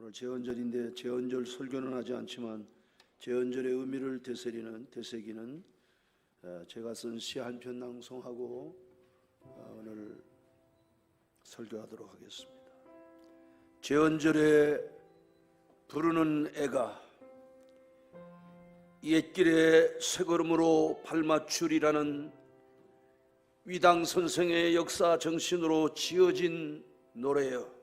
오늘 제헌절인데 제헌절 설교는 하지 않지만 제헌절의 의미를 되새기는 제가 쓴 시 한 편 낭송하고 오늘 설교하도록 하겠습니다. 제헌절에 부르는 애가 옛길에 새걸음으로 발맞추리라는 위당 선생의 역사 정신으로 지어진 노래요.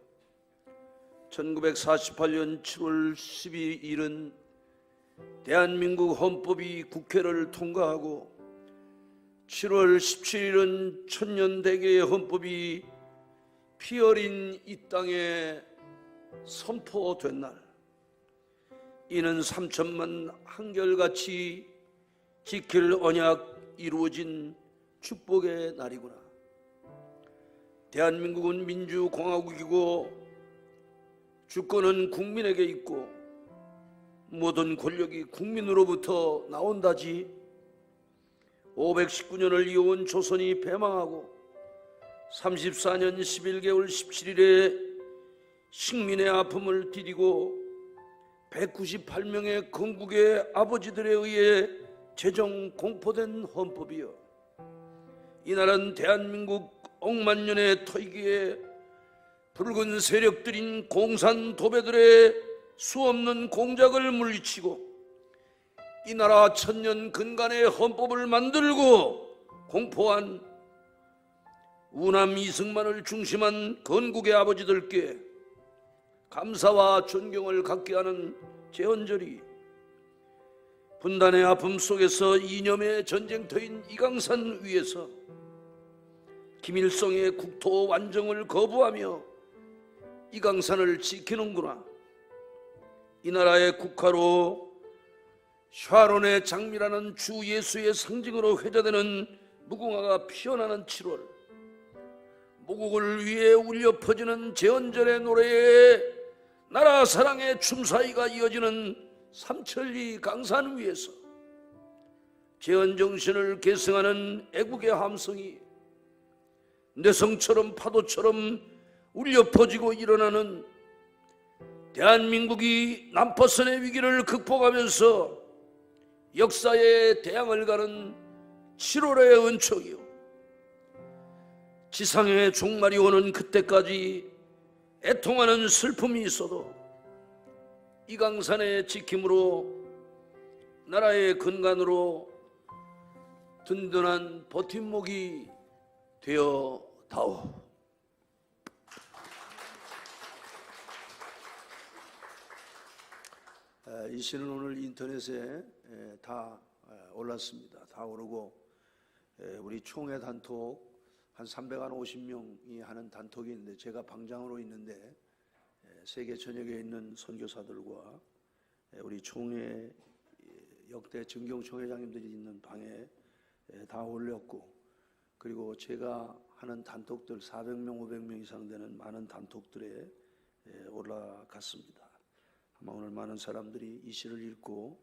1948년 7월 12일은 대한민국 헌법이 국회를 통과하고 7월 17일은 천년대계의 헌법이 피 어린 이 땅에 선포된 날, 이는 3천만 한결같이 지킬 언약 이루어진 축복의 날이구나. 대한민국은 민주공화국이고 주권은 국민에게 있고 모든 권력이 국민으로부터 나온다지. 519년을 이어온 조선이 패망하고 34년 11개월 17일에 식민의 아픔을 디디고 198명의 건국의 아버지들에 의해 제정 공포된 헌법이여, 이날은 대한민국 억만년의 터이기에 붉은 세력들인 공산 도배들의 수없는 공작을 물리치고 이 나라 천년 근간의 헌법을 만들고 공포한 우남 이승만을 중심한 건국의 아버지들께 감사와 존경을 갖게 하는 제헌절이 분단의 아픔 속에서 이념의 전쟁터인 이강산 위에서 김일성의 국토 완정을 거부하며 이강산을 지키는구나. 이 나라의 국화로 샤론의 장미라는 주 예수의 상징으로 회자되는 무궁화가 피어나는 7월, 모국을 위해 울려 퍼지는 제헌절의 노래에 나라 사랑의 춤사위가 이어지는 삼천리 강산 위에서 제헌정신을 계승하는 애국의 함성이 뇌성처럼 파도처럼 울려 퍼지고 일어나는 대한민국이 난파선의 위기를 극복하면서 역사의 대항을 가는 7월의 은총이요, 지상의 종말이 오는 그때까지 애통하는 슬픔이 있어도 이강산의 지킴으로 나라의 근간으로 든든한 버팀목이 되어 다오. 이 시는 오늘 인터넷에 다 올랐습니다. 다 오르고 우리 총회 단톡 한 350명이 하는 단톡이 있는데, 제가 방장으로 있는데 세계 전역에 있는 선교사들과 우리 총회 역대 정경총회장님들이 있는 방에 다 올렸고, 그리고 제가 하는 단톡들 400명 500명 이상 되는 많은 단톡들에 올라갔습니다. 아마 오늘 많은 사람들이 이 시를 읽고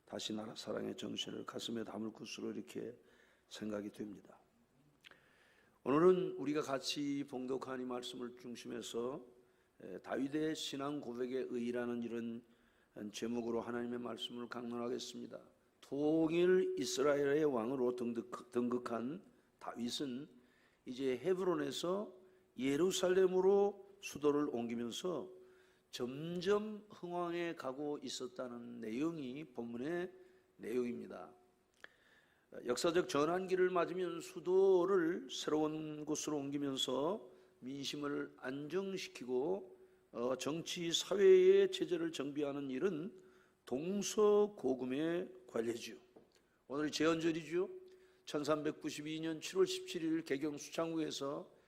다시 나라 사랑의 정신을 가슴에 담을 것으로 이렇게 생각이 됩니다. 오늘은 우리가 같이 봉독한 이 말씀을 중심해서 다윗의 신앙 고백의 의의라는 이런 제목으로 하나님의 말씀을 강론하겠습니다. 통일 이스라엘의 왕으로 등극한 다윗은 이제 헤브론에서 예루살렘으로 수도를 옮기면서 점점 흥왕해 가고 있었다는 내용이 본문의 내용입니다. 역사적 전환기를 맞으면 수도를 새로운 곳으로 옮기면서 민심을 안정시키고 정치 사회의 체제를 정비하는 일은 동서고금의 관례지요. 오늘이 제헌절이죠. 1392년 7월 17일 개경 수창구에서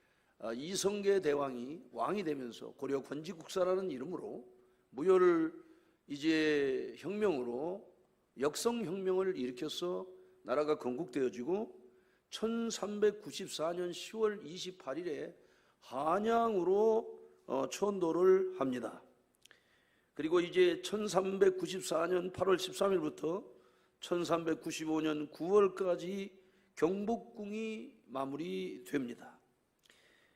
이성계 대왕이 왕이 되면서 고려 권지국사라는 이름으로 무효를 이제 혁명으로 역성혁명을 일으켜서 나라가 건국되어지고 1394년 10월 28일에 한양으로 천도를 합니다. 그리고 이제 1394년 8월 13일부터 1395년 9월까지 경복궁이 마무리됩니다.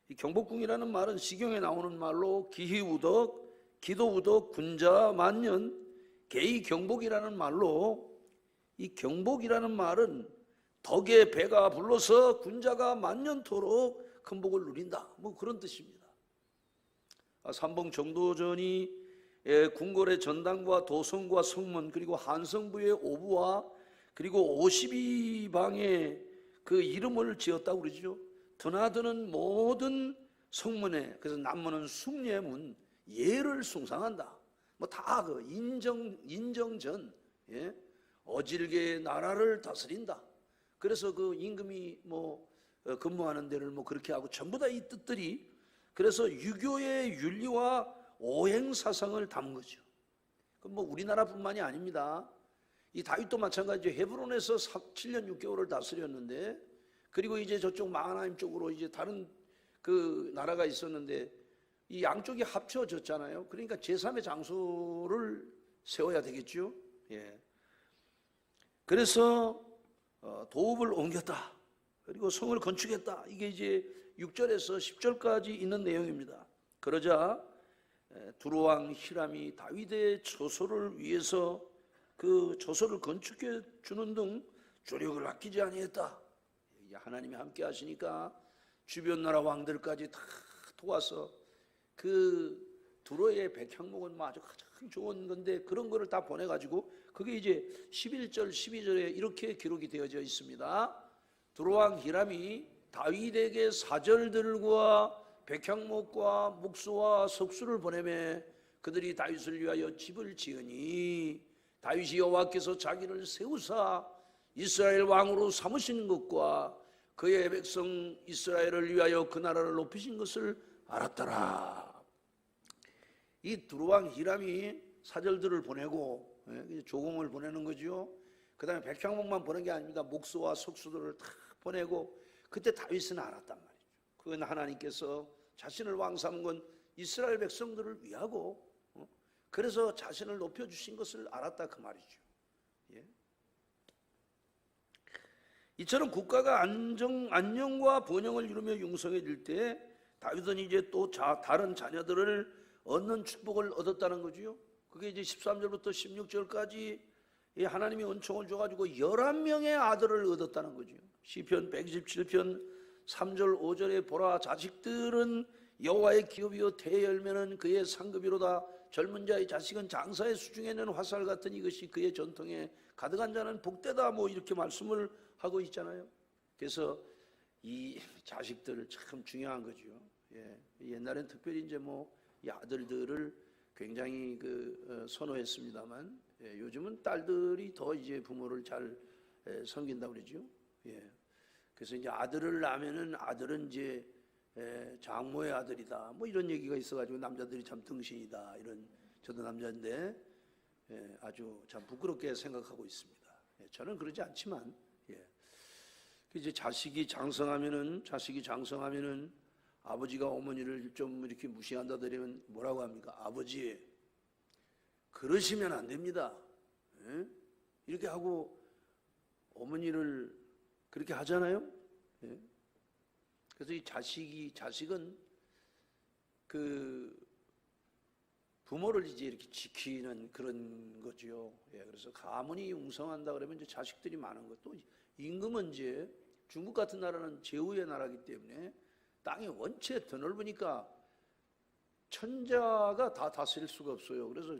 이 경복궁이라는 말은 시경에 나오는 말로 기희우덕 기도우도 군자 만년 개의 경복이라는 말로, 이 경복이라는 말은 덕의 배가 불러서 군자가 만년토록 큰 복을 누린다, 뭐 그런 뜻입니다. 삼봉 정도전이 궁궐의 전당과 도성과 성문, 그리고 한성부의 오부와 그리고 52방의 그 이름을 지었다고 그러죠. 드나드는 모든 성문에, 그래서 남문은 숭례문, 예를 숭상한다. 뭐 다 그 인정전, 예? 어질게 나라를 다스린다. 그래서 그 임금이 뭐 근무하는 데를 뭐 그렇게 하고 전부 다 이 뜻들이, 그래서 유교의 윤리와 오행 사상을 담은 거죠. 그럼 뭐 우리나라뿐만이 아닙니다. 이 다윗도 마찬가지죠. 헤브론에서 7년 6개월을 다스렸는데, 그리고 이제 저쪽 마하나임 쪽으로 이제 다른 그 나라가 있었는데 이 양쪽이 합쳐졌잖아요. 그러니까 제3의 장소를 세워야 되겠죠. 예. 그래서 도읍을 옮겼다. 그리고 성을 건축했다. 이게 이제 6절에서 10절까지 있는 내용입니다. 그러자 두로왕 히람이 다윗의 처소를 위해서 그 처소를 건축해 주는 등 조력을 아끼지 아니했다. 하나님이 함께 하시니까 주변 나라 왕들까지 다 도와서 그 두로의 백향목은 뭐 아주 가장 좋은 건데 그런 거를 다 보내가지고 그게 이제 11절 12절에 이렇게 기록이 되어져 있습니다. 두로왕 히람이 다윗에게 사절들과 백향목과 묵수와 석수를 보내매 그들이 다윗을 위하여 집을 지으니 다윗이 여호와께서 자기를 세우사 이스라엘 왕으로 삼으신 것과 그의 백성 이스라엘을 위하여 그 나라를 높이신 것을 알았더라. 이 두로왕 히람이 사절들을 보내고 조공을 보내는 거죠. 그 다음에 백향목만 보낸 게 아닙니다. 목수와 석수들을 다 보내고, 그때 다윗은 알았단 말이죠. 그건 하나님께서 자신을 왕 삼은 건 이스라엘 백성들을 위하고 그래서 자신을 높여주신 것을 알았다 그 말이죠. 예. 이처럼 국가가 안녕과 번영을 이루며 융성해질 때 다윗은 이제 또 다른 자녀들을 얻는 축복을 얻었다는 거죠. 그게 이제 13절부터 16절까지 하나님이 은총을 줘가지고 11명의 아들을 얻었다는 거죠. 시편 127편 3절 5절에 보라, 자식들은 여호와의 기업이요 태의 열매는 그의 상급이로다. 젊은 자의 자식은 장사의 수중에 있는 화살 같은 이것이 그의 전통에 가득한 자는 복되다. 뭐 이렇게 말씀을 하고 있잖아요. 그래서 이 자식들 참 중요한 거죠. 예. 옛날엔 특별히 이제 뭐 이 아들들을 굉장히 선호했습니다만, 예. 요즘은 딸들이 더 이제 부모를 잘 섬긴다고 그러죠. 예. 그래서 이제 아들을 낳으면은 아들은 이제 장모의 아들이다. 뭐 이런 얘기가 있어가지고 남자들이 참 등신이다. 이런, 저도 남자인데 아주 참 부끄럽게 생각하고 있습니다. 저는 그러지 않지만, 이제 자식이 장성하면은 아버지가 어머니를 좀 이렇게 무시한다 그러면 뭐라고 합니까? 아버지, 그러시면 안 됩니다. 이렇게 하고 어머니를 그렇게 하잖아요. 그래서 이 자식은 그 부모를 이제 이렇게 지키는 그런 거죠. 그래서 가문이 웅성한다 그러면 이제 자식들이 많은 것. 또 임금은 이제 중국 같은 나라는 제후의 나라이기 때문에 땅이 원체 더 넓으니까 천자가 다 다스릴 수가 없어요. 그래서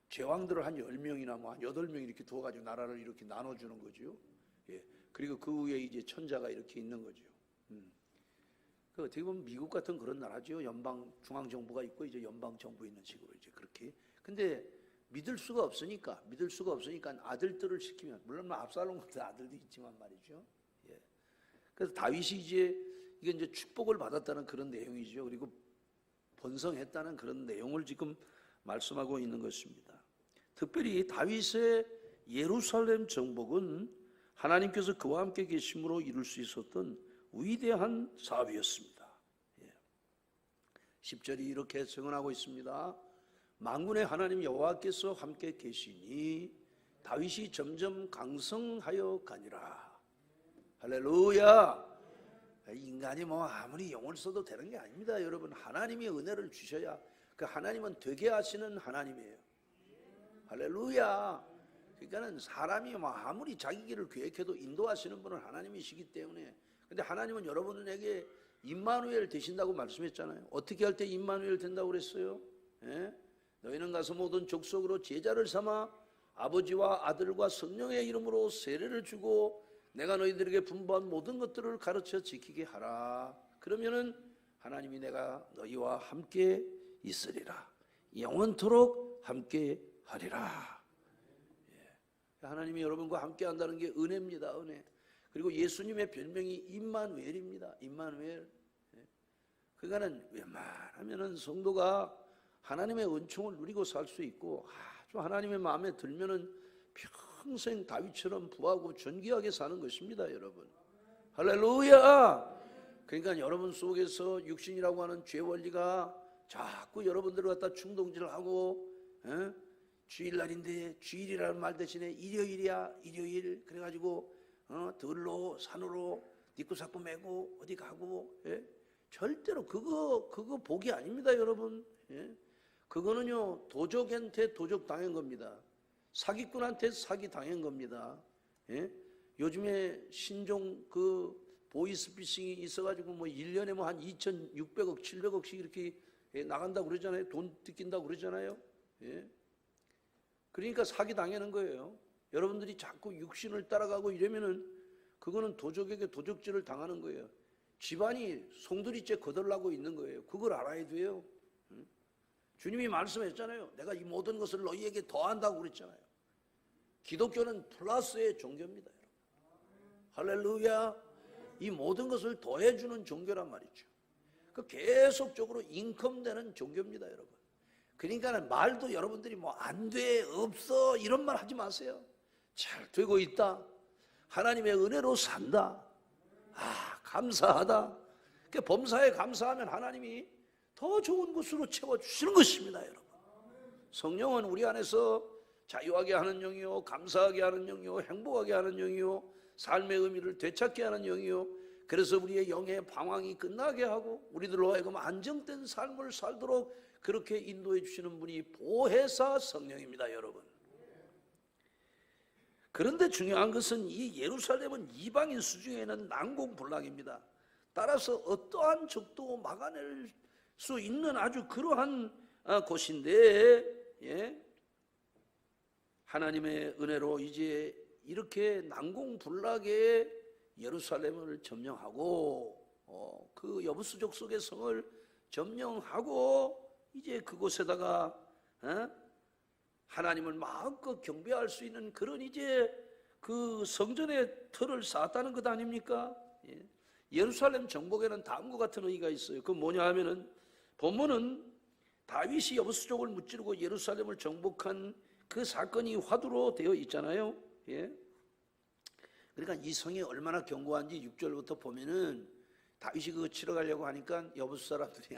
제왕들을 한 10명이나 뭐 한 8명 이렇게 두어가지고 나라를 이렇게 나눠주는 거죠. 그리고 그 위에 이제 천자가 이렇게 있는 거죠. 그 어떻게 보면 미국 같은 그런 나라죠. 연방 중앙정부가 있고 이제 연방정부 있는 식으로 이제 그렇게. 근데 믿을 수가 없으니까 아들들을 시키면, 물론 압살롬 같은 아들도 있지만 말이죠. 그래서 다윗이 이게 이제 축복을 받았다는 그런 내용이죠. 그리고 번성했다는 그런 내용을 지금 말씀하고 있는 것입니다. 특별히 다윗의 예루살렘 정복은 하나님께서 그와 함께 계심으로 이룰 수 있었던 위대한 사업이었습니다. 10절이 이렇게 증언하고 있습니다. 만군의 하나님 여호와께서 함께 계시니 다윗이 점점 강성하여 가니라. 할렐루야. 인간이 뭐 아무리 영을 써도 되는 게 아닙니다. 여러분, 하나님이 은혜를 주셔야 그 하나님은 되게 하시는 하나님이에요. 할렐루야. 그러니까는 사람이 뭐 아무리 자기 길을 계획해도 인도하시는 분은 하나님이시기 때문에. 근데 하나님은 여러분에게 임마누엘 되신다고 말씀했잖아요. 어떻게 할 때 임마누엘 된다고 그랬어요? 예? 너희는 가서 모든 족속으로 제자를 삼아 아버지와 아들과 성령의 이름으로 세례를 주고 내가 너희들에게 분부한 모든 것들을 가르쳐 지키게 하라. 그러면은 하나님이 내가 너희와 함께 있으리라. 영원토록 함께 하리라. 예. 하나님이 여러분과 함께 한다는 게 은혜입니다. 은혜. 그리고 예수님의 별명이 임마누엘입니다. 임마누엘. 예. 그러니까는 웬만하면은 성도가 하나님의 은총을 누리고 살 수 있고 아주 하나님의 마음에 들면은 평생 다윗처럼 부하고 존귀하게 사는 것입니다, 여러분. 할렐루야. 그러니까 여러분 속에서 육신이라고 하는 죄 원리가 자꾸 여러분들을 갖다 충동질을 하고, 주일날인데 주일이라는 말 대신에 일요일이야, 일요일. 그래가지고 들로 산으로 니꾸사꾸 메고 어디 가고, 절대로 그거 복이 아닙니다, 여러분. 그거는요 도적한테 도적 당한 겁니다. 사기꾼한테 사기 당한 겁니다. 요즘에 신종 그 보이스피싱이 있어가지고 뭐 1년에 뭐 한 2,600억, 700억씩 이렇게 나간다고 그러잖아요. 돈 뜯긴다고 그러잖아요. 그러니까 사기 당하는 거예요. 여러분들이 자꾸 육신을 따라가고 이러면은 그거는 도적에게 도적질을 당하는 거예요. 집안이 송두리째 거덜나고 있는 거예요. 그걸 알아야 돼요. 주님이 말씀했잖아요. 내가 이 모든 것을 너희에게 더한다고 그랬잖아요. 기독교는 플러스의 종교입니다. 할렐루야. 이 모든 것을 더해주는 종교란 말이죠. 그 계속적으로 인컴되는 종교입니다, 여러분. 그러니까 말도 여러분들이 뭐 안 돼, 없어 이런 말 하지 마세요. 잘 되고 있다. 하나님의 은혜로 산다. 감사하다. 그 범사에 감사하면 하나님이 더 좋은 것으로 채워주시는 것입니다, 여러분. 성령은 우리 안에서 자유하게 하는 영이요, 감사하게 하는 영이요, 행복하게 하는 영이요, 삶의 의미를 되찾게 하는 영이요. 그래서 우리의 영의 방황이 끝나게 하고 우리들로 하여금 안정된 삶을 살도록 그렇게 인도해 주시는 분이 보혜사 성령입니다, 여러분. 그런데 중요한 것은 이 예루살렘은 이방인 수중에는 난공불락입니다. 따라서 어떠한 적도 막아낼 수 있는 아주 그러한 곳인데, 하나님의 은혜로 이제 이렇게 난공불락의 예루살렘을 점령하고 그 여부수 족속의 성을 점령하고 이제 그곳에다가 하나님을 마음껏 경배할 수 있는 그런 이제 그 성전의 틀을 쌓았다는 것 아닙니까? 예루살렘 정복에는 다음과 같은 의의가 있어요. 그 뭐냐 하면은 본문은 다윗이 여부수족을 무찌르고 예루살렘을 정복한 그 사건이 화두로 되어 있잖아요. 그러니까 이 성이 얼마나 견고한지 6절부터 보면은 다윗이 그거 치러 가려고 하니까 여부수 사람들이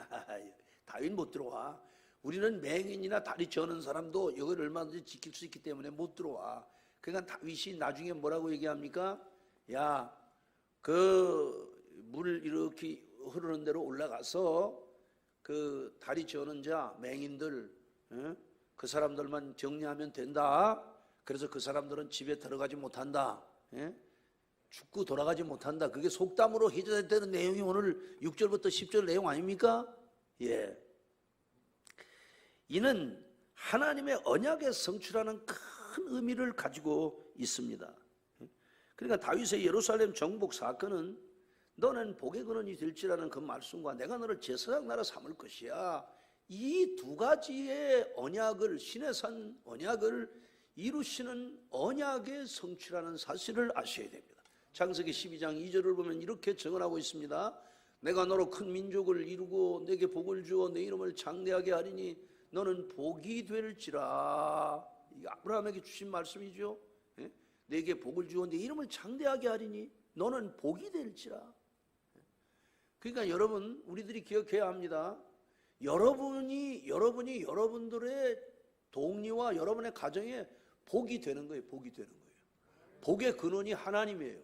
다윗 못 들어와. 우리는 맹인이나 다리 저는 사람도 이걸 얼마든지 지킬 수 있기 때문에 못 들어와. 그러니까 다윗이 나중에 뭐라고 얘기합니까? 야, 그 물 이렇게 흐르는 데로 올라가서 그 다리 저는 자 맹인들 그 사람들만 정리하면 된다. 그래서 그 사람들은 집에 들어가지 못한다. 죽고 돌아가지 못한다. 그게 속담으로 해제되는 내용이 오늘 6절부터 10절 내용 아닙니까? 이는 하나님의 언약의 성취라는 큰 의미를 가지고 있습니다. 그러니까 다윗의 예루살렘 정복 사건은 너는 복의 근원이 될지라는 그 말씀과 내가 너를 제사장 나라 삼을 것이야. 이 두 가지의 언약을, 신의 산 언약을 이루시는 언약의 성취라는 사실을 아셔야 됩니다. 창세기 12장 2절을 보면 이렇게 증언하고 있습니다. 내가 너로 큰 민족을 이루고 내게 복을 주어 내 이름을 장대하게 하리니 너는 복이 될지라. 이게 아브라함에게 주신 말씀이죠. 내게 복을 주어 내 이름을 장대하게 하리니 너는 복이 될지라. 그러니까 여러분, 우리들이 기억해야 합니다. 여러분이 여러분들의 동리와 여러분의 가정에 복이 되는 거예요. 복이 되는 거예요. 복의 근원이 하나님이에요.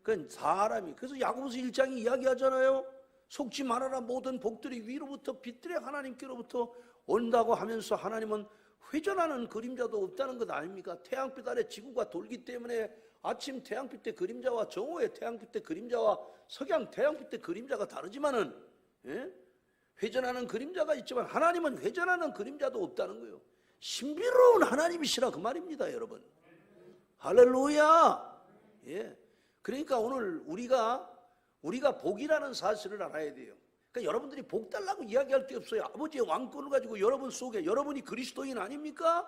그건 사람이. 그래서 야고보서 1장이 이야기하잖아요. 속지 말아라. 모든 복들이 위로부터 빛들의 하나님께로부터 온다고 하면서 하나님은 회전하는 그림자도 없다는 것 아닙니까? 태양빛 아래 지구가 돌기 때문에 아침 태양빛의 그림자와 정오의 태양빛의 그림자와 석양 태양빛의 그림자가 다르지만은, 예? 회전하는 그림자가 있지만 하나님은 회전하는 그림자도 없다는 거예요. 신비로운 하나님이시라 그 말입니다, 여러분. 할렐루야. 예. 그러니까 오늘 우리가 복이라는 사실을 알아야 돼요. 그러니까 여러분들이 복 달라고 이야기할 게 없어요. 아버지의 왕권을 가지고 여러분 속에, 여러분이 그리스도인 아닙니까?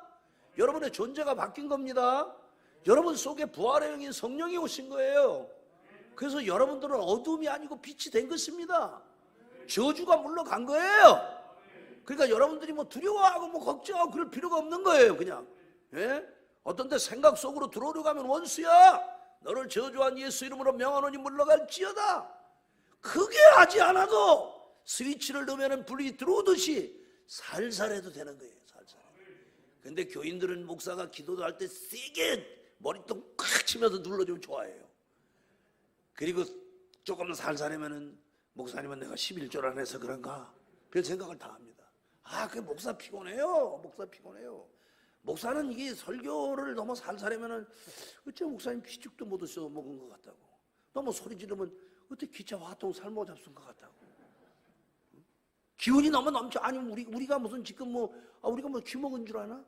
여러분의 존재가 바뀐 겁니다. 여러분 속에 부활의 영인 성령이 오신 거예요. 그래서 여러분들은 어둠이 아니고 빛이 된 것입니다. 저주가 물러간 거예요. 그러니까 여러분들이 뭐 두려워하고 뭐 걱정하고 그럴 필요가 없는 거예요. 그냥, 예? 어떤 때 생각 속으로 들어오려고 하면 원수야, 너를 저주한 예수 이름으로 명하노니 물러갈지어다. 그게 하지 않아도 스위치를 넣으면 불이 들어오듯이 살살해도 되는 거예요. 살살. 근데 교인들은 목사가 기도도 할 때 세게 머리통 콱 치면서 눌러주면 좋아해요. 그리고 조금 살살하면은 목사님은 내가 11절 안 해서 그런가? 별 생각을 다 합니다. 그 목사 피곤해요. 목사 피곤해요. 목사는 이게 설교를 너무 살살하면은 어째 목사님 피죽도 못 얻어 먹은 것 같다고. 너무 소리 지르면 어때 기차 화통 살모 잡순 것 같다고. 기운이 너무 넘쳐. 아니 우리가 무슨 지금 우리가 뭐 귀먹은 줄 아나?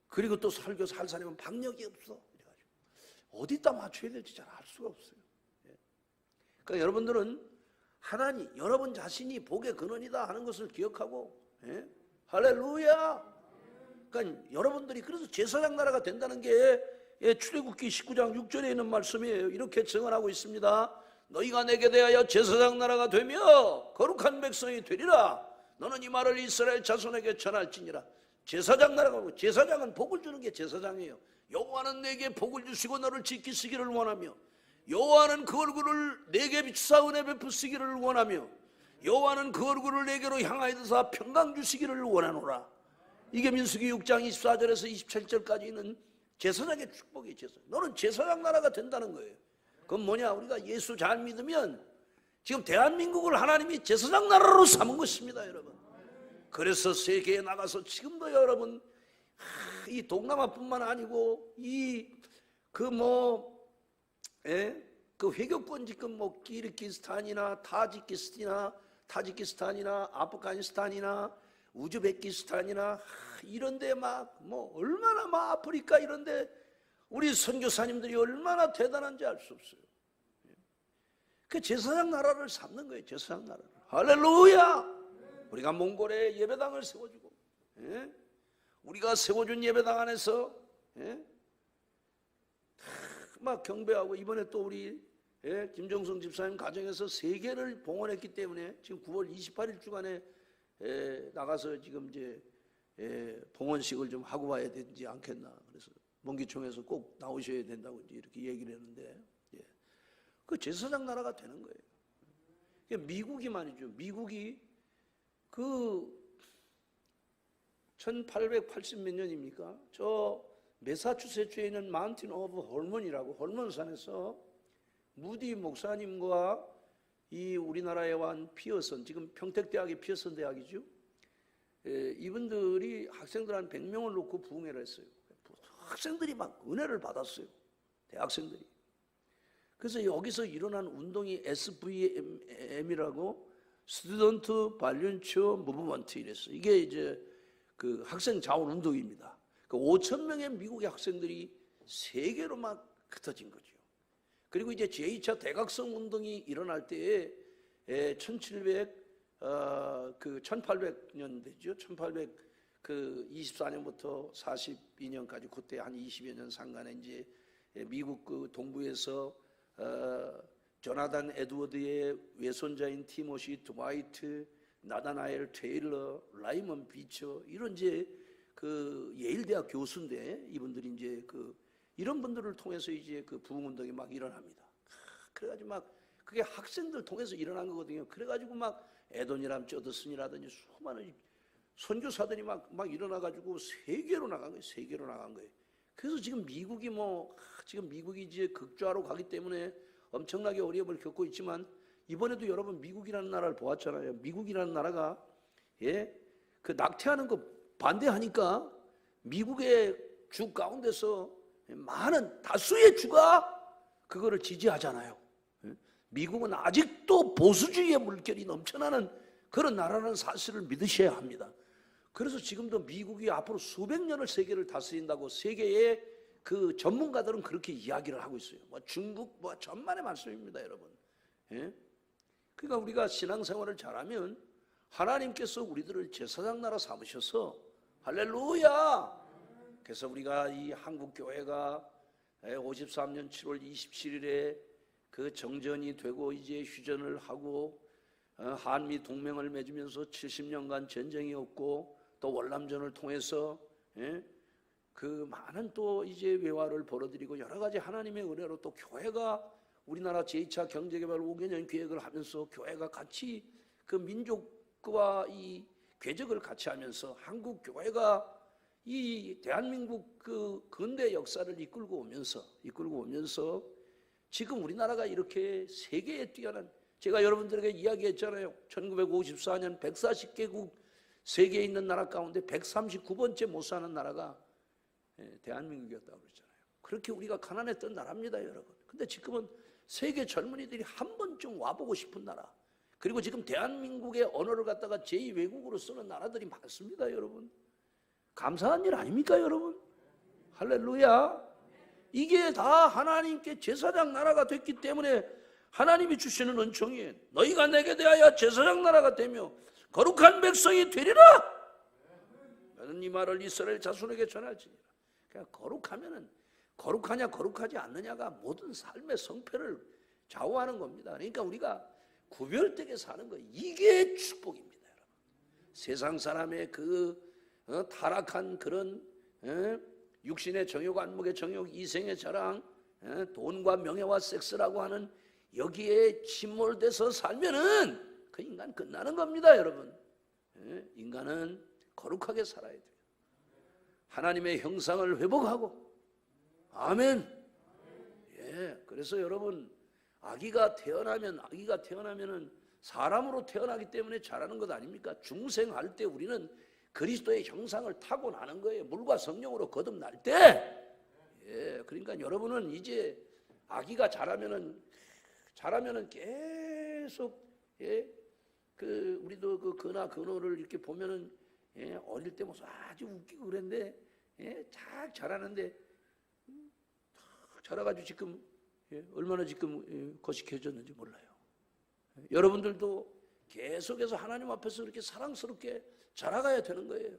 그리고 또 설교 살살하면 박력이 없어. 그래가지고 어디다 맞춰야 될지 잘 알 수가 없어요. 그러니까 여러분들은 하나님, 여러분 자신이 복의 근원이다 하는 것을 기억하고, 예? 할렐루야. 그러니까 여러분들이 그래서 제사장 나라가 된다는 게 출애굽기 19장 6절에 있는 말씀이에요. 이렇게 증언하고 있습니다. 너희가 내게 대하여 제사장 나라가 되며 거룩한 백성이 되리라. 너는 이 말을 이스라엘 자손에게 전할지니라. 제사장 나라가, 제사장은 복을 주는 게 제사장이에요. 여호와는 내게 복을 주시고 너를 지키시기를 원하며, 여호와는 그 얼굴을 내게 비추사 은혜 베푸시기를 원하며, 여호와는 그 얼굴을 내게로 향하여서 평강 주시기를 원하노라. 이게 민수기 6장 24절에서 27절까지 있는 제사장의 축복이 제사장. 너는 제사장 나라가 된다는 거예요. 그건 뭐냐? 우리가 예수 잘 믿으면 지금 대한민국을 하나님이 제사장 나라로 삼은 것입니다, 여러분. 그래서 세계에 나가서 지금도 여러분 이 동남아뿐만 아니고 그 회교권 지금 뭐 키르기스탄이나 타지키스탄이나 아프가니스탄이나 우즈베키스탄이나 이런데 막 뭐 얼마나 막 아프리카 이런데 우리 선교사님들이 얼마나 대단한지 알 수 없어요. 그 제사장 나라를 삼는 거예요. 제사장 나라를. 할렐루야. 우리가 몽골에 예배당을 세워주고, 예? 우리가 세워준 예배당 안에서, 예? 막 경배하고, 이번에 또 우리, 예? 김정성 집사님 가정에서 3개를 봉헌했기 때문에 지금 9월 28일 주간에 나가서 지금 이제 봉헌식을 좀 하고 와야 되지 않겠나. 그래서 문기총에서 꼭 나오셔야 된다고 이렇게 얘기를 했는데, 예. 그 제사장 나라가 되는 거예요. 미국이 말이죠. 미국이 그 1880 몇 년입니까? 저 매사추세츠에 있는 마운틴 오브 홀먼이라고, 홀먼산에서 무디 목사님과 이 우리나라에 온 피어슨, 지금 평택대학이 피어슨 대학이죠. 이분들이 학생들 한 100명을 놓고 부흥회를 했어요. 학생들이 막 은혜를 받았어요. 대학생들이. 그래서 여기서 일어난 운동이 SVM이라고 스튜던트 발륜처 무브먼트 이랬어요. 이게 이제 그 학생 자원 운동입니다. 그 5,000명의 미국의 학생들이 세계로 막 흩어진 거죠. 그리고 이제 제2차 대각성 운동이 일어날 때에 1800년대죠. 1824년부터 42년까지 그때 한 20여 년 상간에 이제 미국 그 동부에서 조나단 에드워드의 외손자인 티모시 드와이트, 나다나엘 테일러, 라이먼 비처 이런 이제 그 예일 대학 교수인데 이분들이 이제 그 이런 분들을 통해서 이제 그 부흥 운동이 막 일어납니다. 그래가지고 막 그게 학생들 통해서 일어난 거거든요. 그래가지고 막 에도니람 저더슨이라든지 수많은 선교사들이 막 일어나가지고 세계로 나간 거예요. 세계로 나간 거예요. 그래서 지금 미국이 지금 미국이 이제 극좌로 가기 때문에 엄청나게 어려움을 겪고 있지만 이번에도 여러분 미국이라는 나라를 보았잖아요. 미국이라는 나라가 그 낙태하는 거 반대하니까 미국의 주 가운데서 많은 다수의 주가 그거를 지지하잖아요. 미국은 아직도 보수주의의 물결이 넘쳐나는 그런 나라라는 사실을 믿으셔야 합니다. 그래서 지금도 미국이 앞으로 수백 년을 세계를 다스린다고 세계의 그 전문가들은 그렇게 이야기를 하고 있어요. 뭐 중국 뭐 전만의 말씀입니다, 여러분. 그러니까 우리가 신앙생활을 잘하면 하나님께서 우리들을 제사장 나라 삼으셔서 할렐루야. 그래서 우리가 이 한국 교회가 53년 7월 27일에 그 정전이 되고 이제 휴전을 하고 한미 동맹을 맺으면서 70년간 전쟁이 없고 또 월남전을 통해서 그 많은 또 이제 외화를 벌어들이고 여러 가지 하나님의 은혜로 또 교회가 우리나라 제2차 경제개발 5개년 계획을 하면서 교회가 같이 그 민족과 이 궤적을 같이 하면서 한국 교회가 이 대한민국 그 근대 역사를 이끌고 오면서 지금 우리나라가 이렇게 세계에 뛰어난, 제가 여러분들에게 이야기했잖아요. 1954년 140개국 세계에 있는 나라 가운데 139번째 못 사는 나라가 대한민국이었다고 그랬잖아요. 그렇게 우리가 가난했던 나라입니다, 여러분. 근데 지금은 세계 젊은이들이 한 번쯤 와보고 싶은 나라, 그리고 지금 대한민국의 언어를 갖다가 제2외국어로 쓰는 나라들이 많습니다, 여러분. 감사한 일 아닙니까, 여러분? 할렐루야. 이게 다 하나님께 제사장 나라가 됐기 때문에 하나님이 주시는 은총이에요. 너희가 내게 대하여 제사장 나라가 되며 거룩한 백성이 되리라. 나는 이 말을 이스라엘 자손에게 전할지니라. 그러니까 거룩하면은 거룩하냐 거룩하지 않느냐가 모든 삶의 성패를 좌우하는 겁니다. 그러니까 우리가 구별되게 사는 거예요. 이게 축복입니다, 여러분. 세상 사람의 그 타락한 그런 육신의 정욕, 안목의 정욕, 이생의 자랑, 돈과 명예와 섹스라고 하는 여기에 침몰돼서 살면은 그 인간 끝나는 겁니다, 여러분. 인간은 거룩하게 살아야 돼요. 하나님의 형상을 회복하고, 아멘. 그래서 여러분, 아기가 태어나면은 사람으로 태어나기 때문에 잘하는 것 아닙니까? 중생할 때 우리는 그리스도의 형상을 타고 나는 거예요. 물과 성령으로 거듭날 때. 그러니까 여러분은 이제 아기가 자라면은 계속 그 우리도 그 근화 근호를 이렇게 보면은 어릴 때 모습 아주 웃기고 그랬는데 잘 자라는데 자라가지고 지금 얼마나 지금 거식해졌는지 몰라요. 여러분들도 계속해서 하나님 앞에서 이렇게 사랑스럽게 자라가야 되는 거예요.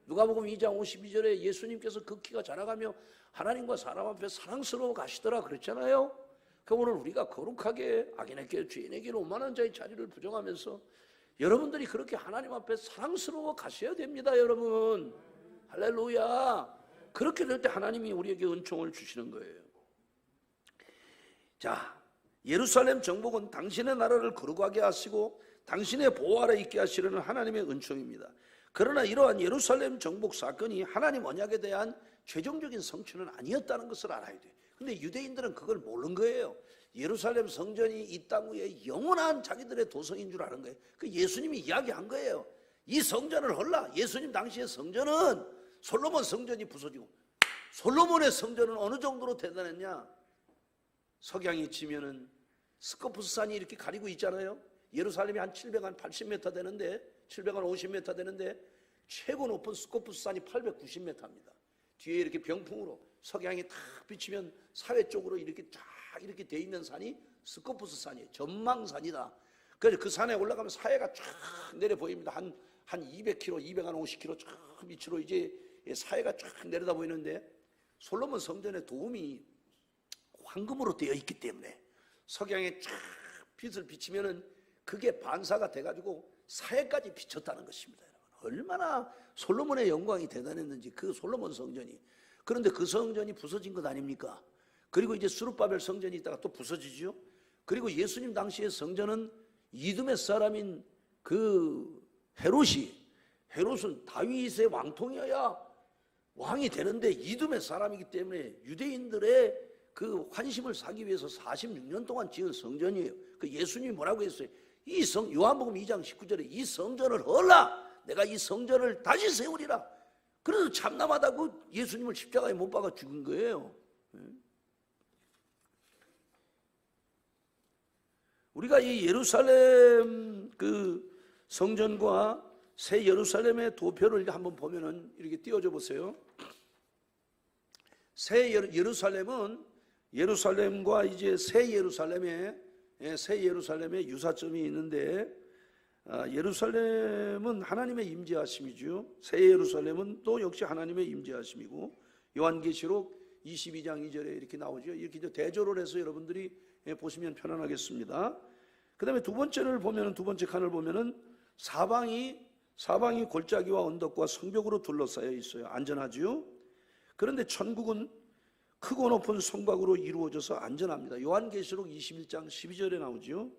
누가복음 2장 52절에 예수님께서 그 키가 자라가며 하나님과 사람 앞에 사랑스러워 가시더라 그랬잖아요. 그 오늘 우리가 거룩하게 악인에게 죄인에게는 오만한 자의 자리를 부정하면서 여러분들이 그렇게 하나님 앞에 사랑스러워 가셔야 됩니다, 여러분. 할렐루야. 그렇게 될 때 하나님이 우리에게 은총을 주시는 거예요. 자, 예루살렘 정복은 당신의 나라를 거룩하게 하시고 당신의 보호 아래 있게 하시려는 하나님의 은총입니다. 그러나 이러한 예루살렘 정복 사건이 하나님 언약에 대한 최종적인 성취는 아니었다는 것을 알아야 돼요. 근데 유대인들은 그걸 모르는 거예요. 예루살렘 성전이 이 땅 위에 영원한 자기들의 도성인 줄 아는 거예요. 그 예수님이 이야기한 거예요. 이 성전을 헐라. 예수님 당시의 성전은 솔로몬 성전이 부서지고, 솔로몬의 성전은 어느 정도로 대단했냐? 석양이 지면은 스코프스산이 이렇게 가리고 있잖아요. 예루살렘이 한 780m 되는데, 750m 되는데 최고 높은 스코프스산이 890m입니다. 뒤에 이렇게 병풍으로 석양이 탁 비치면 사회 쪽으로 이렇게 쫙 이렇게 돼 있는 산이 스코프스산이에요. 전망산이다. 그래서 그 산에 올라가면 사해가 쫙 내려 보입니다. 한 200km, 250km 쫙 밑으로 이제 사해가 쫙 내려다 보이는데, 솔로몬 성전의 도움이 황금으로 되어 있기 때문에 석양에 쫙 빛을 비치면은 그게 반사가 돼가지고 사해까지 비쳤다는 것입니다. 얼마나 솔로몬의 영광이 대단했는지, 그 솔로몬 성전이. 그런데 그 성전이 부서진 것 아닙니까? 그리고 이제 수르바벨 성전이 있다가 또 부서지죠. 그리고 예수님 당시의 성전은 이두메 사람인 그 헤롯은 다윗의 왕통이어야 왕이 되는데 이두메 사람이기 때문에 유대인들의 그 환심을 사기 위해서 46년 동안 지은 성전이에요. 그 예수님이 뭐라고 했어요? 요한복음 2장 19절에 이 성전을 헐라, 내가 이 성전을 다시 세우리라. 그래서 참남하다고 예수님을 십자가에 못 박아 죽은 거예요. 우리가 이 예루살렘 그 성전과 새 예루살렘의 도표를 한번 보면은 이렇게 띄워줘 보세요. 새 예루살렘은 예루살렘과 이제 새 예루살렘의 유사점이 있는데, 예루살렘은 하나님의 임재하심이죠. 새 예루살렘은 또 역시 하나님의 임재하심이고, 요한계시록 22장 2절에 이렇게 나오죠. 이렇게 대조를 해서 여러분들이 보시면 편안하겠습니다. 그 다음에 두 번째 칸을 보면은 사방이 골짜기와 언덕과 성벽으로 둘러싸여 있어요. 안전하죠. 그런데 천국은 크고 높은 성곽으로 이루어져서 안전합니다. 요한계시록 21장 12절에 나오죠.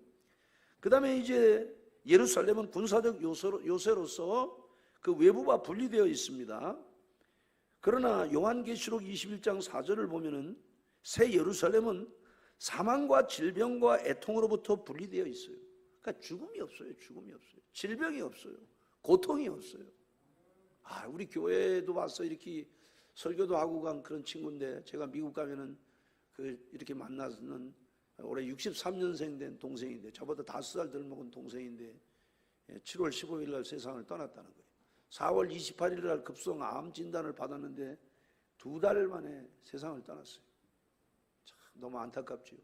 그 다음에 이제 예루살렘은 군사적 요새로서 그 외부와 분리되어 있습니다. 그러나 요한계시록 21장 4절을 보면은 새 예루살렘은 사망과 질병과 애통으로부터 분리되어 있어요. 그러니까 죽음이 없어요. 질병이 없어요. 고통이 없어요. 우리 교회도 와서 이렇게 설교도 하고 간 그런 친구인데, 제가 미국 가면은 이렇게 만나서는 올해 63년생 된 동생인데, 저보다 5살 덜 먹은 동생인데 7월 15일 날 세상을 떠났다는 거예요. 4월 28일 날 급성 암 진단을 받았는데 2달 만에 세상을 떠났어요. 참 너무 안타깝죠.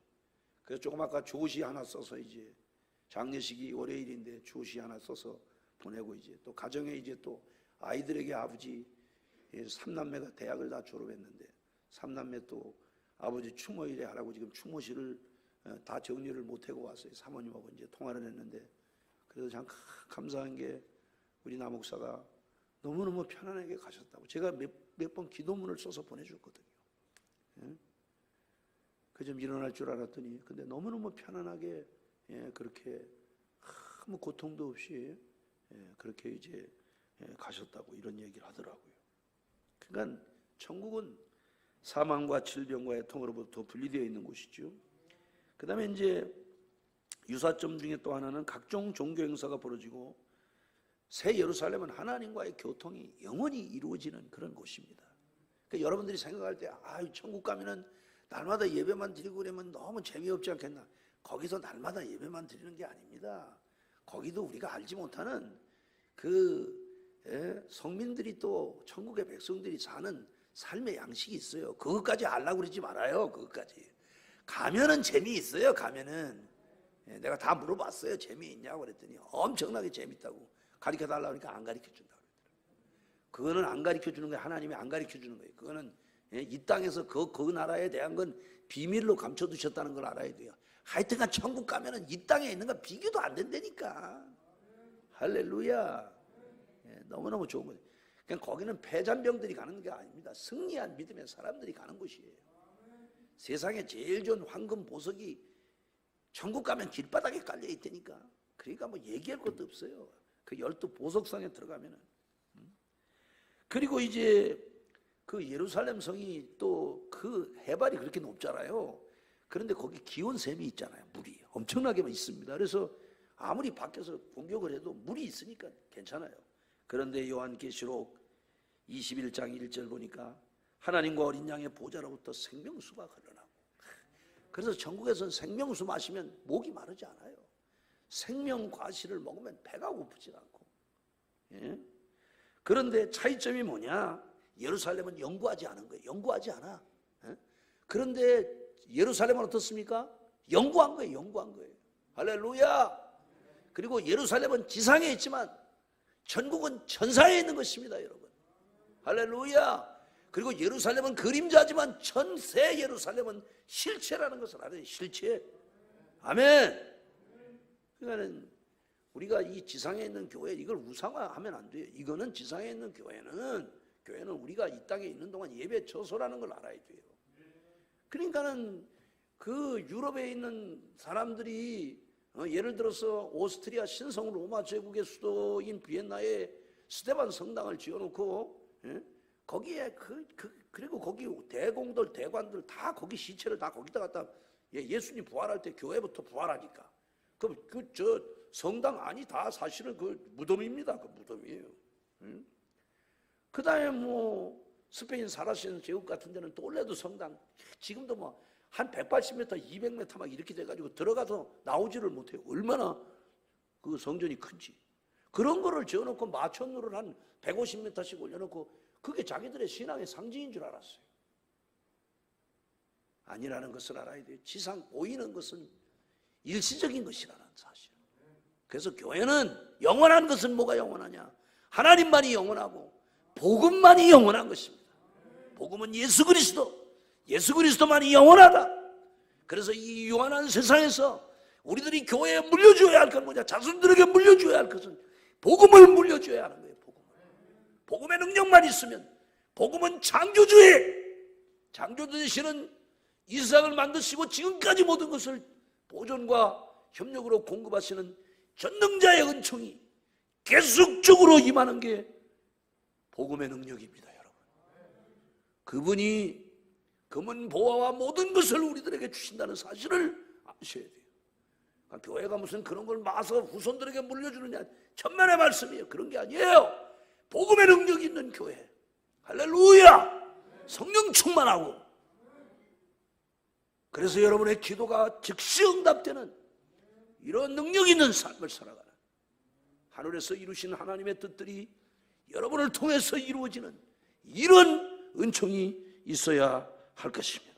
그래서 조금 아까 조시 하나 써서 이제 장례식이 월요일인데 조시 하나 써서 보내고, 이제 또 가정에 이제 또 아이들에게 아버지 3남매가 대학을 다 졸업했는데 3남매 또 아버지 추모일에 하라고 지금 추모실을 다 정리를 못하고 왔어요. 사모님하고 이제 통화를 했는데, 그래서 참 감사한 게 우리 남목사가 너무너무 편안하게 가셨다고 제가 몇 번 기도문을 써서 보내줬거든요. 그 좀 일어날 줄 알았더니, 근데 너무너무 편안하게 그렇게 아무 고통도 없이 그렇게 이제 가셨다고 이런 얘기를 하더라고요. 그러니까 천국은 사망과 질병과 애통으로부터 분리되어 있는 곳이죠. 그 다음에 이제 유사점 중에 또 하나는 각종 종교 행사가 벌어지고, 새 예루살렘은 하나님과의 교통이 영원히 이루어지는 그런 곳입니다. 그러니까 여러분들이 생각할 때 천국 가면은 날마다 예배만 드리고 그러면 너무 재미없지 않겠나? 거기서 날마다 예배만 드리는 게 아닙니다. 거기도 우리가 알지 못하는 성민들이 또 천국의 백성들이 사는 삶의 양식이 있어요. 그것까지 알라고 그러지 말아요. 그것까지 가면은 재미있어요. 가면은 내가 다 물어봤어요. 재미있냐고 그랬더니 엄청나게 재밌다고 가르쳐달라고 하니까 안 가르쳐준다고 그러더라고요. 그거는 안 가르쳐주는 거예요. 하나님이 안 가르쳐주는 거예요. 그거는 이 땅에서 그 나라에 대한 건 비밀로 감춰두셨다는 걸 알아야 돼요. 하여튼간 천국 가면은 이 땅에 있는 건 비교도 안 된다니까. 할렐루야. 너무너무 좋은 거예요. 그냥 거기는 패잔병들이 가는 게 아닙니다. 승리한 믿음의 사람들이 가는 곳이에요. 세상에 제일 좋은 황금 보석이 천국 가면 길바닥에 깔려 있다니까. 그러니까 뭐 얘기할 것도 없어요. 그 12보석상에 들어가면은. 그리고 이제 그 예루살렘 성이 또 그 해발이 그렇게 높잖아요. 그런데 거기 기온샘이 있잖아요. 물이 엄청나게 있습니다. 그래서 아무리 밖에서 공격을 해도 물이 있으니까 괜찮아요. 그런데 요한계시록 21장 1절 보니까 하나님과 어린 양의 보좌로부터 생명수가 흘러나고, 그래서 천국에서는 생명수 마시면 목이 마르지 않아요. 생명과실을 먹으면 배가 고프지 않고. 그런데 차이점이 뭐냐? 예루살렘은 연구하지 않은 거예요. 연구하지 않아. 그런데 예루살렘은 어떻습니까? 연구한 거예요. 연구한 거예요. 할렐루야. 그리고 예루살렘은 지상에 있지만 천국은 천사에 있는 것입니다, 여러분. 할렐루야. 그리고 예루살렘은 그림자지만 전세 예루살렘은 실체라는 것을 알아요. 실체. 아멘. 그러니까 우리가 이 지상에 있는 교회 이걸 우상화하면 안 돼요. 이거는 지상에 있는 교회는 우리가 이 땅에 있는 동안 예배 처소라는 걸 알아야 돼요. 그러니까는 그 유럽에 있는 사람들이 예를 들어서 오스트리아 신성 로마 제국의 수도인 비엔나에 스데반 성당을 지어놓고 거기에 그리고 거기 대공들 대관들 다 거기 시체를 다 거기다 갖다 예수님 부활할 때 교회부터 부활하니까 저 성당 안이 다 사실은 그 무덤입니다. 그 무덤이에요. 응? 그다음에 뭐 스페인 사라신 제국 같은 데는 똘레도 성당 지금도 뭐 한 180m, 200m 막 이렇게 돼가지고 들어가서 나오지를 못해요. 얼마나 그 성전이 큰지. 그런 거를 지어놓고 마천루를 한 150m씩 올려놓고 그게 자기들의 신앙의 상징인 줄 알았어요. 아니라는 것을 알아야 돼요. 지상 보이는 것은 일시적인 것이라는 사실. 그래서 교회는 영원한 것은 뭐가 영원하냐? 하나님만이 영원하고 복음만이 영원한 것입니다. 복음은 예수 그리스도만이 영원하다. 그래서 이 유한한 세상에서 우리들이 교회에 물려줘야 할 건 뭐냐? 자손들에게 물려줘야 할 것은 복음을 물려줘야 하는 거예요. 복음의 능력만 있으면, 복음은 창조주 되시는 이 세상을 만드시고 지금까지 모든 것을 보존과 협력으로 공급하시는 전능자의 은총이 계속적으로 임하는 게 복음의 능력입니다, 여러분. 그분이 금은 보화와 모든 것을 우리들에게 주신다는 사실을 아셔야 돼요. 그러니까 교회가 무슨 그런 걸 마서 후손들에게 물려주느냐, 천만의 말씀이에요. 그런 게 아니에요. 복음의 능력이 있는 교회, 할렐루야, 성령 충만하고, 그래서 여러분의 기도가 즉시 응답되는 이런 능력 있는 삶을 살아가는, 하늘에서 이루신 하나님의 뜻들이 여러분을 통해서 이루어지는 이런 은총이 있어야 할 것입니다.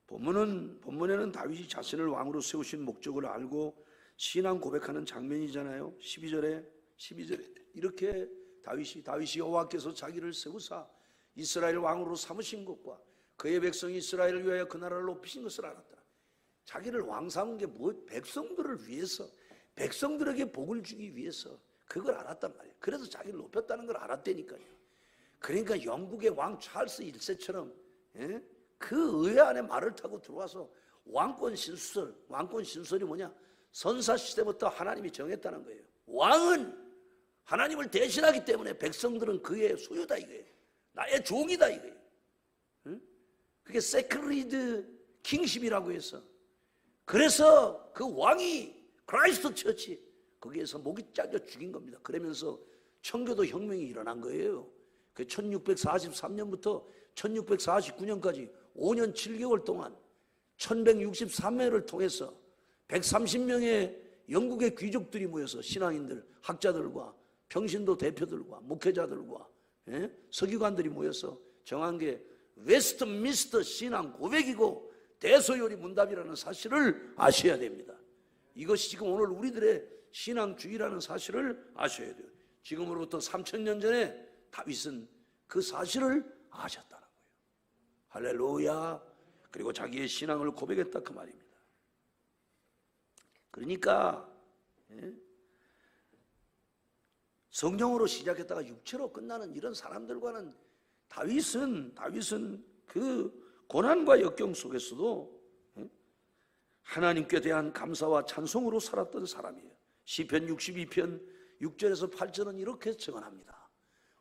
본문에는 다윗이 자신을 왕으로 세우신 목적을 알고 신앙 고백하는 장면이잖아요. 12절에 이렇게 다윗이 여호와께서 자기를 세우사 이스라엘 왕으로 삼으신 것과 그의 백성 이스라엘을 위하여 그 나라를 높이신 것을 알았다. 자기를 왕 삼은 게 뭐? 백성들을 위해서, 백성들에게 복을 주기 위해서 그걸 알았단 말이에요. 그래서 자기를 높였다는 걸 알았다니까요. 그러니까 영국의 왕 찰스 1세처럼 그 의회 안에 말을 타고 들어와서 왕권 신설이 뭐냐? 선사 시대부터 하나님이 정했다는 거예요. 왕은 하나님을 대신하기 때문에 백성들은 그의 소유다 이거예요. 나의 종이다 이거예요. 그게 세크리드 킹십이라고 해서, 그래서 그 왕이 크라이스트 처치 거기에서 목이 잘려 죽인 겁니다. 그러면서 청교도 혁명이 일어난 거예요. 그 1643년부터 1649년까지 5년 7개월 동안 1163회를 통해서 130명의 영국의 귀족들이 모여서 신앙인들, 학자들과 평신도 대표들과 목회자들과 서기관들이 모여서 정한 게 웨스트민스터 신앙 고백이고 대소요리 문답이라는 사실을 아셔야 됩니다. 이것이 지금 오늘 우리들의 신앙주의라는 사실을 아셔야 돼요. 지금으로부터 3000년 전에 다윗은 그 사실을 아셨다는 거예요. 할렐루야. 그리고 자기의 신앙을 고백했다 그 말입니다. 그러니까 성령으로 시작했다가 육체로 끝나는 이런 사람들과는 다윗은 그 고난과 역경 속에서도 하나님께 대한 감사와 찬송으로 살았던 사람이에요. 시편 62편 6절에서 8절은 이렇게 증언합니다.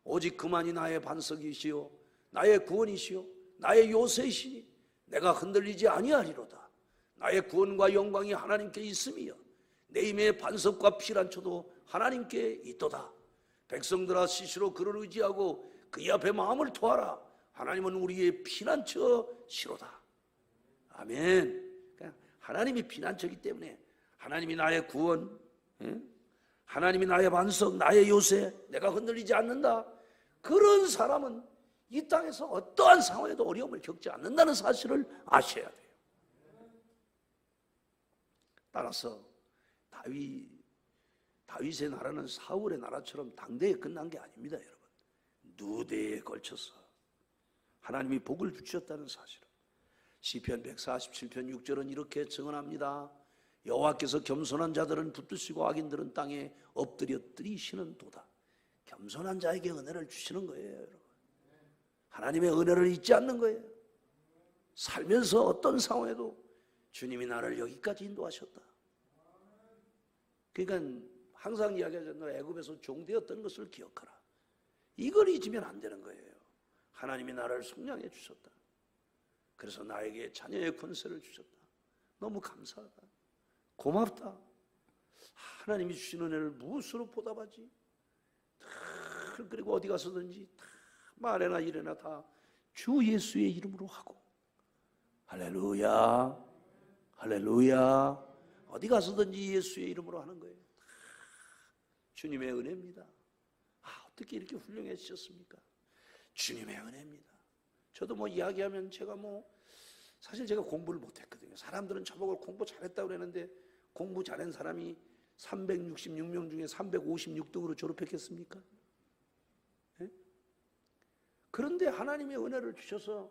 오직 그만이 나의 반석이시요 나의 구원이시요 나의 요새이시니 내가 흔들리지 아니하리로다. 나의 구원과 영광이 하나님께 있음이요 내 힘의 반석과 피란초도 하나님께 있도다. 백성들아 시시로 그를 의지하고 그의 앞에 마음을 토하라. 하나님은 우리의 피난처시로다. 아멘. 하나님이 피난처이기 때문에 하나님이 나의 구원, 하나님이 나의 반석, 나의 요새, 내가 흔들리지 않는다. 그런 사람은 이 땅에서 어떠한 상황에도 어려움을 겪지 않는다는 사실을 아셔야 돼요. 따라서 다윗의 나라는 사울의 나라처럼 당대에 끝난 게 아닙니다, 여러분. 누대에 걸쳐서 하나님이 복을 주셨다는 사실을 시편 147편 6절은 이렇게 증언합니다. 여호와께서 겸손한 자들은 붙드시고 악인들은 땅에 엎드려 뜨리시는 도다. 겸손한 자에게 은혜를 주시는 거예요, 여러분. 하나님의 은혜를 잊지 않는 거예요. 살면서 어떤 상황에도 주님이 나를 여기까지 인도하셨다. 그러니까 항상 이야기하잖아요. 너 애굽에서 종되었던 것을 기억하라. 이걸 잊으면 안 되는 거예요. 하나님이 나를 속량해 주셨다. 그래서 나에게 자녀의 권세를 주셨다. 너무 감사하다. 고맙다. 하나님이 주신 은혜를 무엇으로 보답하지? 그리고 어디 가서든지 다 말에나 일에나 다 주 예수의 이름으로 하고, 할렐루야, 할렐루야. 어디 가서든지 예수의 이름으로 하는 거예요. 주님의 은혜입니다. 어떻게 이렇게 훌륭해지셨습니까? 주님의 은혜입니다. 저도 뭐 이야기하면 사실 제가 공부를 못했거든요. 사람들은 저보고 공부 잘했다고 그러는데 공부 잘한 사람이 366명 중에 356등으로 졸업했겠습니까? 예? 그런데 하나님의 은혜를 주셔서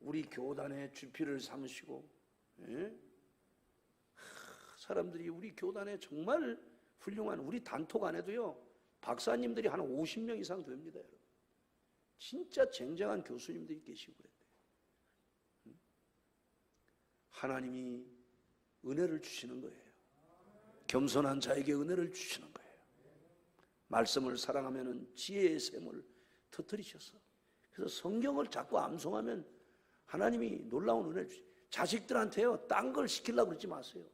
우리 교단의 주필을 삼으시고, 사람들이 우리 교단에 정말 훌륭한, 우리 단톡 안에도요 박사님들이 한 50명 이상 됩니다. 여러분. 진짜 쟁쟁한 교수님들이 계시고 그랬대요. 하나님이 은혜를 주시는 거예요. 겸손한 자에게 은혜를 주시는 거예요. 말씀을 사랑하면 지혜의 샘을 터뜨리셔서, 그래서 성경을 자꾸 암송하면 하나님이 놀라운 은혜를 주시죠. 자식들한테요 딴 걸 시키려고 그러지 마세요.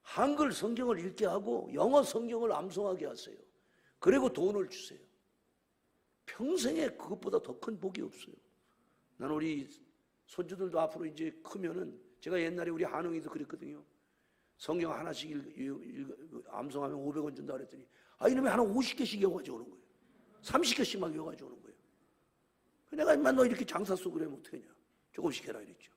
한글 성경을 읽게 하고 영어 성경을 암송하게 하세요. 그리고 돈을 주세요. 평생에 그것보다 더 큰 복이 없어요. 나는 우리 손주들도 앞으로 이제 크면은, 제가 옛날에 우리 한웅이도 그랬거든요. 성경 하나씩 암송하면 500원 준다 그랬더니 이놈이 하나 50개씩 이어가지고 오는 거예요. 30개씩 막 이어가지고 오는 거예요. 내가 인마 너 이렇게 장사 쏘고 그러면 어떡하냐. 조금씩 해라 이랬죠.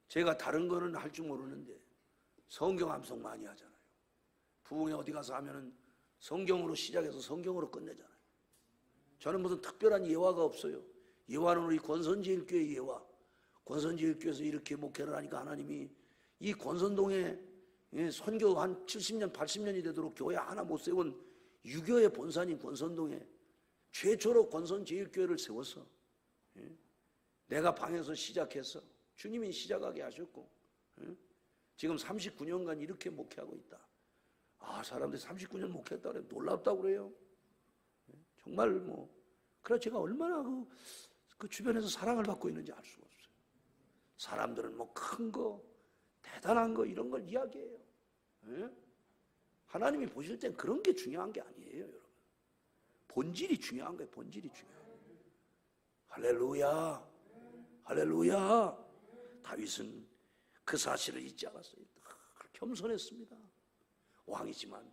제가 다른 거는 할 줄 모르는데 성경 암송 많이 하잖아요. 부흥회 어디 가서 하면은 성경으로 시작해서 성경으로 끝내잖아요. 저는 무슨 특별한 예화가 없어요. 예화는 우리 권선제일교회 예화. 권선제일교회에서 이렇게 목회를 하니까 하나님이 이 권선동에 선교 한 70년 80년이 되도록 교회 하나 못 세운 유교의 본산인 권선동에 최초로 권선제일교회를 세워서 내가 방에서 시작해서 주님이 시작하게 하셨고, 지금 39년간 이렇게 목회하고 있다. 사람들이 39년 목회했다 그래 놀랍다고 그래요. 정말 그래 제가 얼마나 그 주변에서 사랑을 받고 있는지 알 수가 없어요. 사람들은 큰 거, 대단한 거 이런 걸 이야기해요. 하나님이 보실 땐 그런 게 중요한 게 아니에요, 여러분. 본질이 중요한 거예요. 본질이 중요해요. 할렐루야, 할렐루야. 다윗은 그 사실을 잊지 않았어요. 겸손했습니다. 왕이지만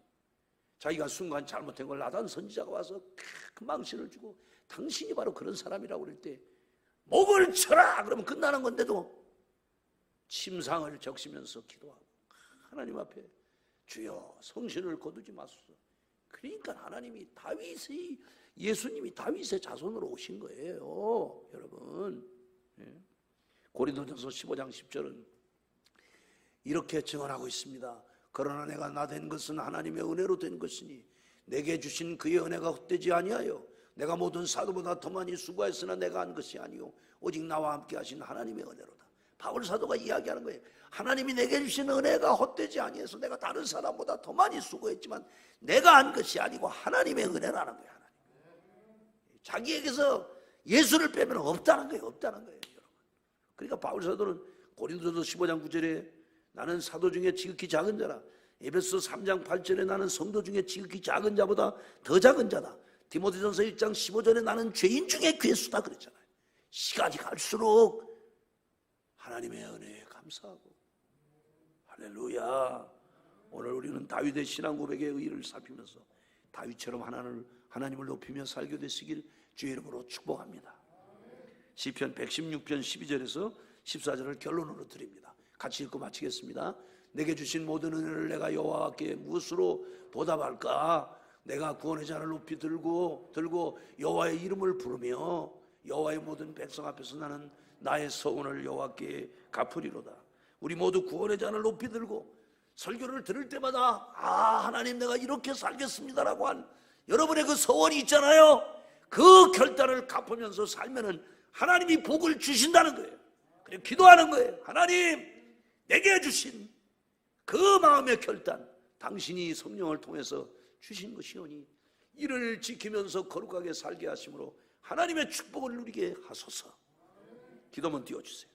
자기가 순간 잘못한 걸 나단 선지자가 와서 그 망신을 주고 당신이 바로 그런 사람이라고 그럴 때 목을 쳐라 그러면 끝나는 건데도 침상을 적시면서 기도하고 하나님 앞에 주여 성신을 거두지 마소서. 그러니까 하나님이 예수님이 다윗의 자손으로 오신 거예요, 여러분. 고린도전서 15장 10절은 이렇게 증언하고 있습니다. 그러나 내가 나 된 것은 하나님의 은혜로 된 것이니 내게 주신 그의 은혜가 헛되지 아니하여 내가 모든 사도보다 더 많이 수고했으나 내가 한 것이 아니요 오직 나와 함께 하신 하나님의 은혜로다. 바울 사도가 이야기하는 거예요. 하나님이 내게 주신 은혜가 헛되지 아니해서 내가 다른 사람보다 더 많이 수고했지만 내가 한 것이 아니고 하나님의 은혜라는 거예요. 하나님. 자기에게서 예수를 빼면 없다는 거예요. 없다는 거예요. 그러니까 바울 사도는 고린도서 15장 9절에 나는 사도 중에 지극히 작은 자라, 에베소 3장 8절에 나는 성도 중에 지극히 작은 자보다 더 작은 자다, 디모데전서 1장 15절에 나는 죄인 중에 괴수다 그랬잖아요. 시간이 갈수록 하나님의 은혜에 감사하고, 할렐루야. 오늘 우리는 다윗의 신앙 고백의 의의를 살피면서 다윗처럼 하나님을 높이며 살게 되시길 주의 이름으로 축복합니다. 시편 116편 12절에서 14절을 결론으로 드립니다. 같이 읽고 마치겠습니다. 내게 주신 모든 은혜를 내가 여호와께 무엇으로 보답할까? 내가 구원의 잔을 높이 들고 여호와의 이름을 부르며 여호와의 모든 백성 앞에서 나는 나의 서원을 여호와께 갚으리로다. 우리 모두 구원의 잔을 높이 들고 설교를 들을 때마다 하나님 내가 이렇게 살겠습니다라고 한 여러분의 그 서원이 있잖아요. 그 결단을 갚으면서 살면은 하나님이 복을 주신다는 거예요. 그리고 기도하는 거예요. 하나님, 내게 주신 그 마음의 결단, 당신이 성령을 통해서 주신 것이오니 이를 지키면서 거룩하게 살게 하심으로 하나님의 축복을 누리게 하소서. 기도문 띄워주세요.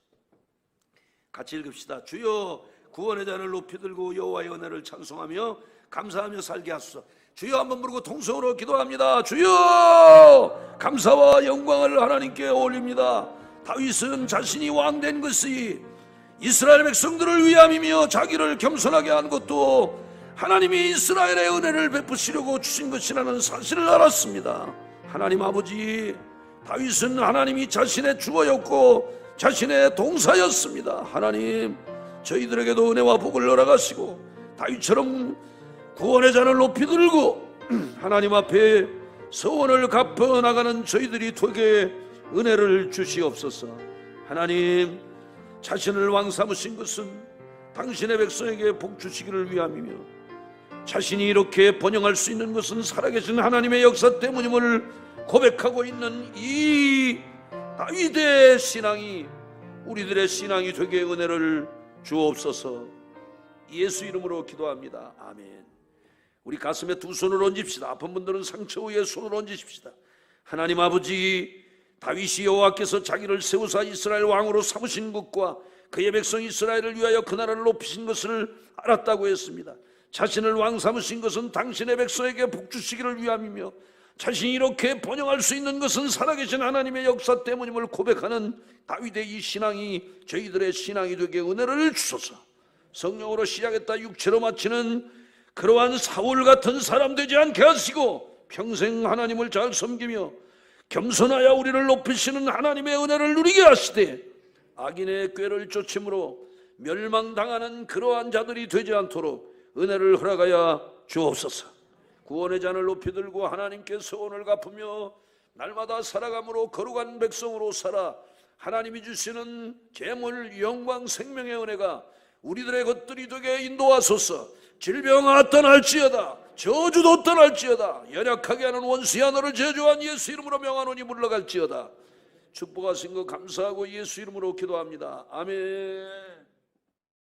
같이 읽읍시다. 주여 구원의 잔을 높이 들고 여호와의 은혜를 찬송하며 감사하며 살게 하소서. 주여 한번 부르고 통성으로 기도합니다. 주여 감사와 영광을 하나님께 올립니다. 다윗은 자신이 왕된 것이 이스라엘 백성들을 위함이며 자기를 겸손하게 한 것도 하나님이 이스라엘의 은혜를 베푸시려고 주신 것이라는 사실을 알았습니다. 하나님 아버지, 다윗은 하나님이 자신의 주어였고 자신의 동사였습니다. 하나님, 저희들에게도 은혜와 복을 허락하시고 다윗처럼 구원의 잔을 높이 들고 하나님 앞에 서원을 갚아 나가는 저희들이 되게 은혜를 주시옵소서. 하나님, 자신을 왕 삼으신 것은 당신의 백성에게 복 주시기를 위함이며 자신이 이렇게 번영할 수 있는 것은 살아계신 하나님의 역사 때문임을 고백하고 있는 이 다윗의 신앙이 우리들의 신앙이 되게 은혜를 주옵소서. 예수 이름으로 기도합니다. 아멘. 우리 가슴에 두 손을 얹읍시다. 아픈 분들은 상처 위에 손을 얹으십시다. 하나님 아버지, 다윗이 여호와께서 자기를 세우사 이스라엘 왕으로 삼으신 것과 그의 백성 이스라엘을 위하여 그 나라를 높이신 것을 알았다고 했습니다. 자신을 왕 삼으신 것은 당신의 백성에게 복 주시기를 위함이며 자신이 이렇게 번영할 수 있는 것은 살아계신 하나님의 역사 때문임을 고백하는 다윗의 이 신앙이 저희들의 신앙이 되게 은혜를 주소서. 성령으로 시작했다 육체로 마치는 그러한 사울 같은 사람 되지 않게 하시고 평생 하나님을 잘 섬기며 겸손하여 우리를 높이시는 하나님의 은혜를 누리게 하시되 악인의 꾀를 쫓음으로 멸망당하는 그러한 자들이 되지 않도록 은혜를 허락하여 주옵소서. 구원의 잔을 높이 들고 하나님께 서원을 갚으며 날마다 살아감으로 거룩한 백성으로 살아 하나님이 주시는 재물, 영광, 생명의 은혜가 우리들의 것들이 되게 인도하소서. 질병아 떠날지어다, 저주도 떠날지어다, 연약하게 하는 원수야 너를 저주한 예수 이름으로 명하노니 물러갈지어다. 축복하신 것 감사하고 예수 이름으로 기도합니다. 아멘.